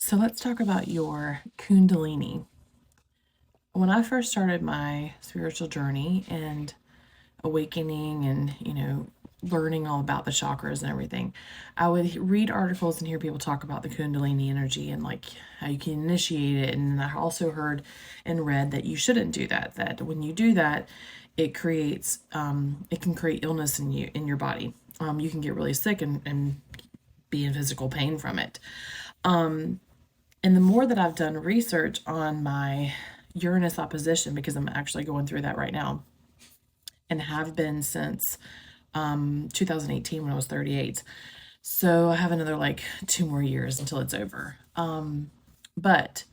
So let's talk about your kundalini. When I first started my spiritual journey and awakening and, learning all about the chakras and everything, I would read articles and hear people talk about the kundalini energy and like how you can initiate it. And I also heard and read that you shouldn't do that, that when you do that, it can create illness in your body. You can get really sick and be in physical pain from it. And the more that I've done research on my Uranus opposition, because I'm actually going through that right now and have been since 2018 when I was 38. So I have another like 2 more years until it's over. But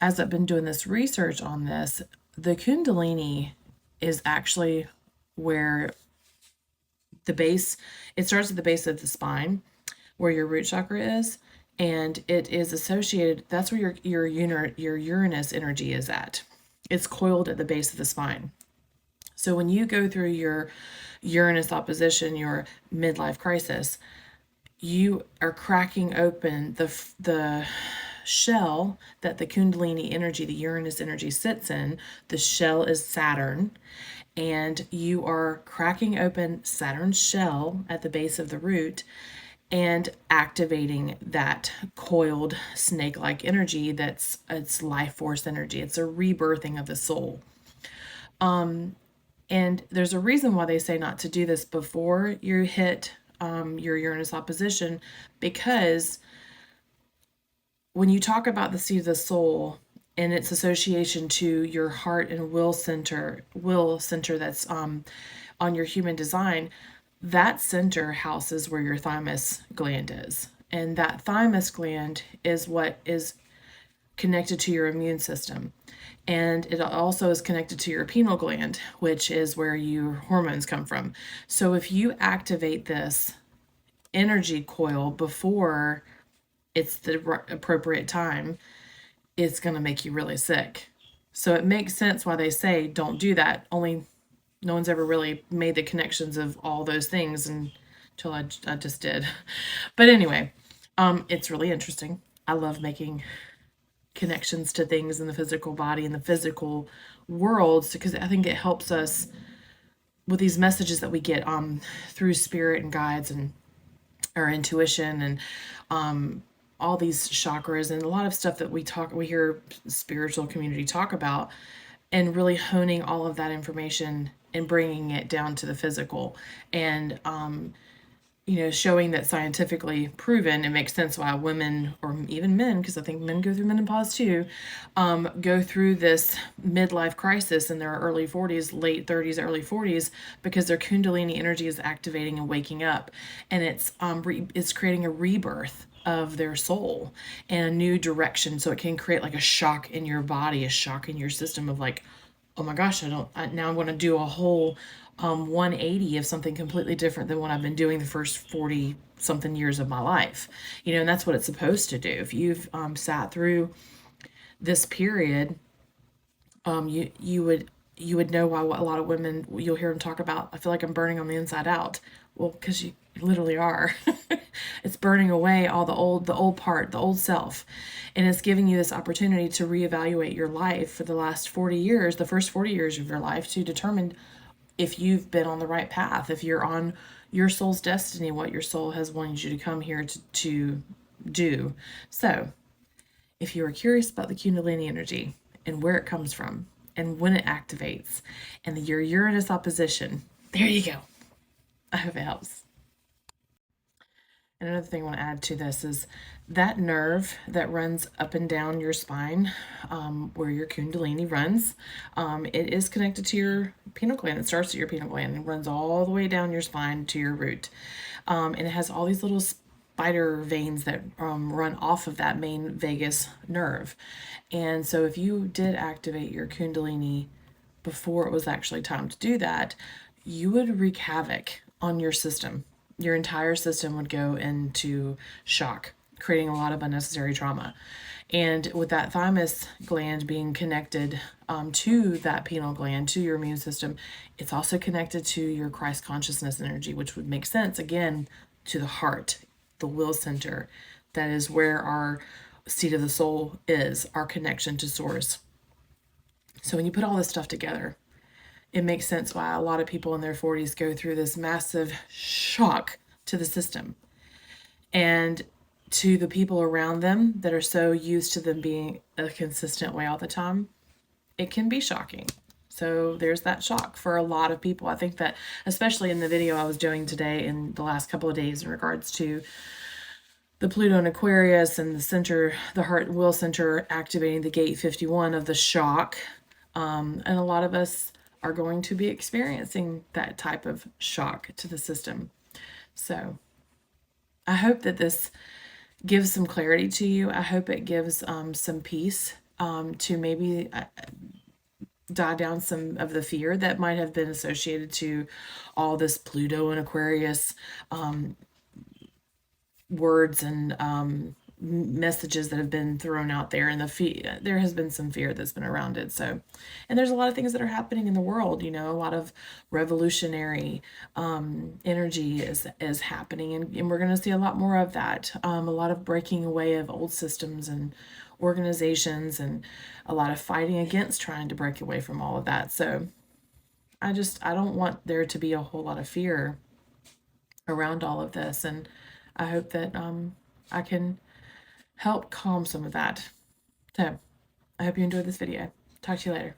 as I've been doing this research on this, the Kundalini is actually where the base, it starts at the base of the spine where your root chakra is, and it is associated, that's where your Uranus energy is at. It's coiled at the base of the spine. So when you go through your Uranus opposition, your midlife crisis, you are cracking open the shell that the kundalini energy, the Uranus energy sits in. The shell is Saturn, and you are cracking open Saturn's shell at the base of the root and activating that coiled snake-like energy. It's life force energy. It's a rebirthing of the soul. And there's a reason why they say not to do this before you hit your Uranus opposition, because when you talk about the seat of the soul and its association to your heart and will center that's on your human design, that center houses where your thymus gland is. And that thymus gland is what is connected to your immune system. And it also is connected to your pineal gland, which is where your hormones come from. So if you activate this energy coil before it's the appropriate time, it's going to make you really sick. So it makes sense why they say don't do that. Only no one's ever really made the connections of all those things until I just did. But anyway, it's really interesting. I love making connections to things in the physical body and the physical worlds, because I think it helps us with these messages that we get through spirit and guides and our intuition and all these chakras and a lot of stuff that we hear spiritual community talk about, and really honing all of that information and bringing it down to the physical, and showing that scientifically proven it makes sense why women, or even men, because I think men go through menopause too, go through this midlife crisis in their early 40s, late 30s, early 40s, because their kundalini energy is activating and waking up, and it's creating a rebirth of their soul and a new direction. So it can create like a shock in your body, a shock in your system of like, oh my gosh, now I'm going to do a whole 180 of something completely different than what I've been doing the first 40 something years of my life. And that's what it's supposed to do. If you've sat through this period, you would know why a lot of women, you'll hear them talk about, I feel like I'm burning on the inside out. Well, because you literally are. It's burning away all the old part, the old self. And it's giving you this opportunity to reevaluate your life for the last 40 years, the first 40 years of your life, to determine if you've been on the right path, if you're on your soul's destiny, what your soul has wanted you to come here to do. So, if you are curious about the Kundalini energy and where it comes from and when it activates and your Uranus opposition, there you go. I hope it helps. And another thing I want to add to this is that nerve that runs up and down your spine, where your Kundalini runs, it is connected to your pineal gland. It starts at your pineal gland and runs all the way down your spine to your root. And it has all these little spider veins that run off of that main vagus nerve. And so if you did activate your Kundalini before it was actually time to do that, you would wreak havoc on your system. Your entire system would go into shock, creating a lot of unnecessary trauma. And with that thymus gland being connected to that pineal gland, to your immune system, it's also connected to your Christ consciousness energy, which would make sense, again, to the heart, the will center, That is where our seat of the soul is, our connection to source. So when you put all this stuff together, it makes sense why a lot of people in their 40s go through this massive shock to the system. And to the people around them that are so used to them being a consistent way all the time, it can be shocking. So there's that shock for a lot of people. I think that, especially in the video I was doing today in the last couple of days in regards to the Pluto and Aquarius and the center, the heart and will center activating the gate 51 of the shock. And a lot of us are going to be experiencing that type of shock to the system. So I hope that this gives some clarity to you. I hope it gives some peace to maybe die down some of the fear that might have been associated to all this Pluto and Aquarius words and messages that have been thrown out there, and there has been some fear that's been around it. So, and there's a lot of things that are happening in the world. You know, a lot of revolutionary energy is happening, and we're going to see a lot more of that. A lot of breaking away of old systems and organizations, and a lot of fighting against trying to break away from all of that. So, I don't want there to be a whole lot of fear around all of this, and I hope that I can help calm some of that. So I hope you enjoyed this video. Talk to you later.